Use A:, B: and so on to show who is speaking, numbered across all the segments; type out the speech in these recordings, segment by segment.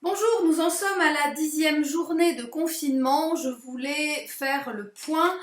A: Bonjour, nous en sommes à la 10e journée de confinement. Je voulais faire le point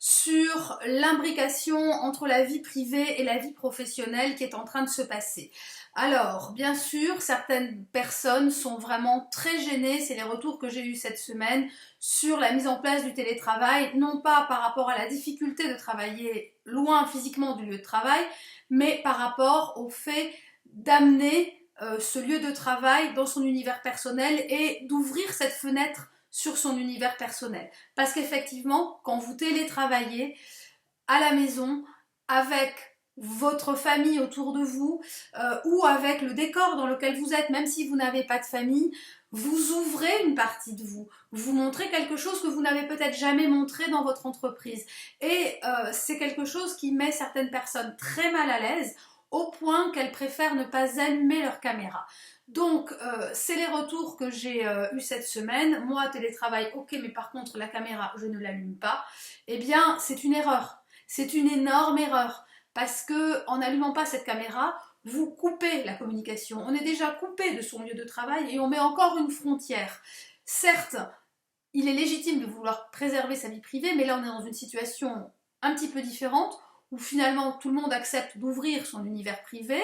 A: sur l'imbrication entre la vie privée et la vie professionnelle qui est en train de se passer. Alors, bien sûr, certaines personnes sont vraiment très gênées, c'est les retours que j'ai eus cette semaine sur la mise en place du télétravail, non pas par rapport à la difficulté de travailler loin physiquement du lieu de travail, mais par rapport au fait d'amener ce lieu de travail dans son univers personnel et d'ouvrir cette fenêtre sur son univers personnel. Parce qu'effectivement, quand vous télétravaillez à la maison, avec votre famille autour de vous, ou avec le décor dans lequel vous êtes, même si vous n'avez pas de famille, vous ouvrez une partie de vous, vous montrez quelque chose que vous n'avez peut-être jamais montré dans votre entreprise. Et c'est quelque chose qui met certaines personnes très mal à l'aise, au point qu'elles préfèrent ne pas allumer leur caméra. Donc, c'est les retours que j'ai eus cette semaine. Moi, télétravail, ok, mais par contre, la caméra, je ne l'allume pas. Eh bien, c'est une erreur. C'est une énorme erreur. Parce que en n'allumant pas cette caméra, vous coupez la communication. On est déjà coupé de son lieu de travail et on met encore une frontière. Certes, il est légitime de vouloir préserver sa vie privée, mais là, on est dans une situation un petit peu différente où finalement tout le monde accepte d'ouvrir son univers privé,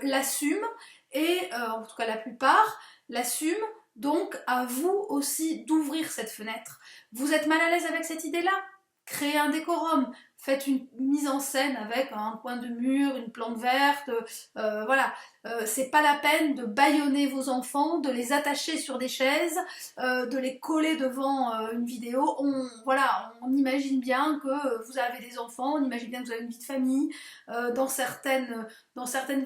A: l'assume, et en tout cas la plupart l'assument, donc à vous aussi d'ouvrir cette fenêtre. Vous êtes mal à l'aise avec cette idée-là? Créez un décorum, faites une mise en scène avec un coin de mur, une plante verte, voilà. C'est pas la peine de bâillonner vos enfants, de les attacher sur des chaises, de les coller devant une vidéo. On imagine bien que vous avez des enfants, on imagine bien que vous avez une vie de famille. Dans certaines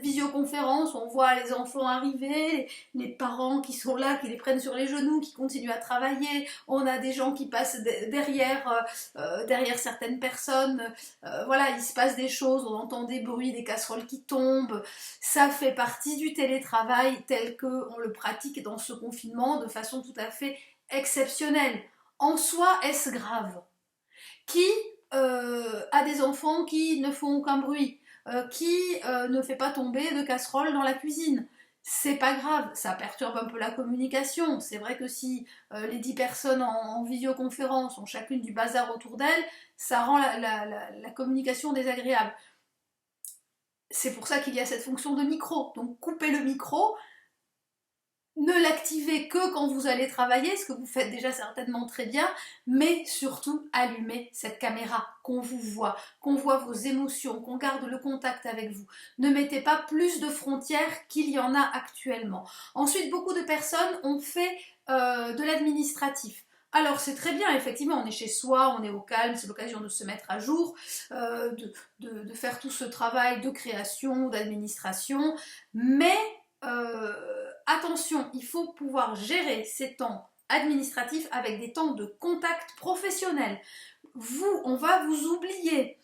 A: visioconférences, on voit les enfants arriver, les parents qui sont là, qui les prennent sur les genoux, qui continuent à travailler. On a des gens qui passent derrière certaines personnes. Voilà, il se passe des choses, on entend des bruits, des casseroles qui tombent. Ça fait partie du télétravail tel qu'on le pratique dans ce confinement de façon tout à fait exceptionnelle. En soi, est-ce grave? Qui a des enfants qui ne font aucun bruit, qui ne fait pas tomber de casserole dans la cuisine? C'est pas grave, ça perturbe un peu la communication. C'est vrai que si les 10 personnes en visioconférence ont chacune du bazar autour d'elles, ça rend la communication désagréable. C'est pour ça qu'il y a cette fonction de micro. Donc coupez le micro, ne l'activez que quand vous allez travailler, ce que vous faites déjà certainement très bien, mais surtout allumez cette caméra, qu'on vous voit, qu'on voit vos émotions, qu'on garde le contact avec vous. Ne mettez pas plus de frontières qu'il y en a actuellement. Ensuite, beaucoup de personnes ont fait de l'administratif. Alors c'est très bien, effectivement, on est chez soi, on est au calme, c'est l'occasion de se mettre à jour, de faire tout ce travail de création, d'administration, mais attention, il faut pouvoir gérer ces temps administratifs avec des temps de contact professionnel. On va vous oublier.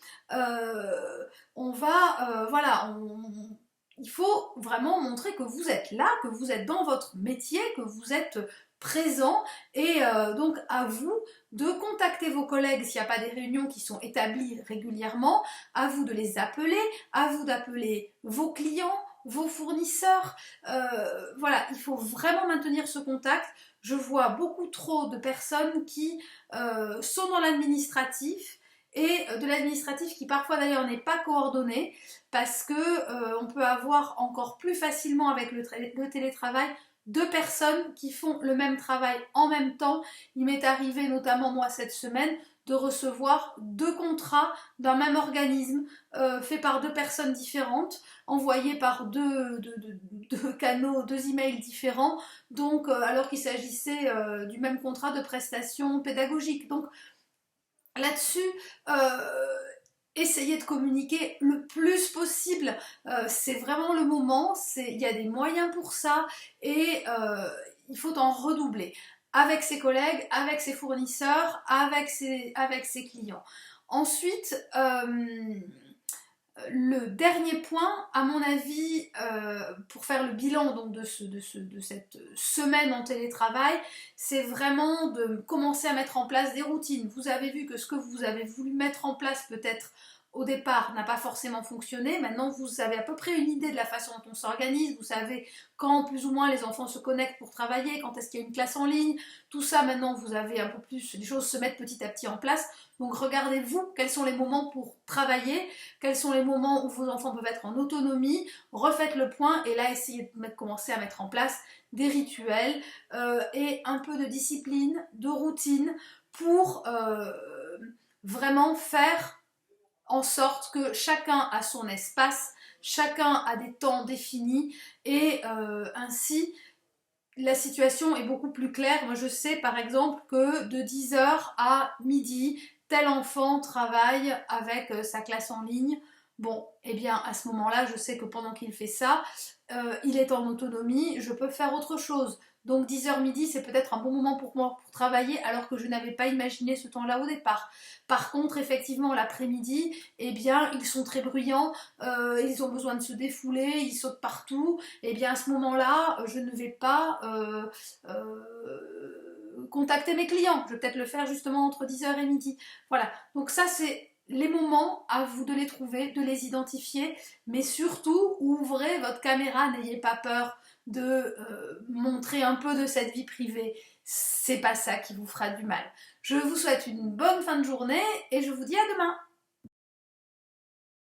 A: Il faut vraiment montrer que vous êtes là, que vous êtes dans votre métier, que vous êtes présent, et donc à vous de contacter vos collègues s'il n'y a pas des réunions qui sont établies régulièrement, à vous de les appeler, à vous d'appeler vos clients, vos fournisseurs. Voilà, il faut vraiment maintenir ce contact. Je vois beaucoup trop de personnes qui sont dans l'administratif, et de l'administratif qui parfois d'ailleurs n'est pas coordonné, parce que on peut avoir encore plus facilement avec le télétravail deux personnes qui font le même travail en même temps. Il m'est arrivé notamment moi cette semaine de recevoir deux contrats d'un même organisme fait par deux personnes différentes, envoyés par deux canaux, deux emails différents, donc alors qu'il s'agissait du même contrat de prestation pédagogique. Donc là-dessus, essayez de communiquer le plus possible. C'est vraiment le moment, il y a des moyens pour ça, et il faut en redoubler avec ses collègues, avec ses fournisseurs, avec ses clients. Ensuite, le dernier point, à mon avis, pour faire le bilan donc, de cette semaine en télétravail, c'est vraiment de commencer à mettre en place des routines. Vous avez vu que ce que vous avez voulu mettre en place peut-être au départ n'a pas forcément fonctionné. Maintenant, vous avez à peu près une idée de la façon dont on s'organise. Vous savez quand plus ou moins les enfants se connectent pour travailler, quand est-ce qu'il y a une classe en ligne. Tout ça, maintenant, vous avez un peu plus, les choses se mettent petit à petit en place. Donc, regardez-vous quels sont les moments pour travailler, quels sont les moments où vos enfants peuvent être en autonomie. Refaites le point et là, essayez de commencer à mettre en place des rituels et un peu de discipline, de routine pour vraiment faire en sorte que chacun a son espace, chacun a des temps définis et ainsi la situation est beaucoup plus claire. Moi je sais par exemple que de 10h à midi, tel enfant travaille avec sa classe en ligne. Bon, eh bien à ce moment-là, je sais que pendant qu'il fait ça, il est en autonomie, je peux faire autre chose. Donc 10h midi, c'est peut-être un bon moment pour moi pour travailler alors que je n'avais pas imaginé ce temps-là au départ. Par contre, effectivement, l'après-midi, eh bien, ils sont très bruyants, ils ont besoin de se défouler, ils sautent partout. Eh bien, à ce moment-là, je ne vais pas contacter mes clients. Je vais peut-être le faire justement entre 10h et midi. Voilà, donc ça c'est les moments, à vous de les trouver, de les identifier, mais surtout ouvrez votre caméra, n'ayez pas peur de montrer un peu de cette vie privée. C'est pas ça qui vous fera du mal. Je vous souhaite une bonne fin de journée et je vous dis à demain.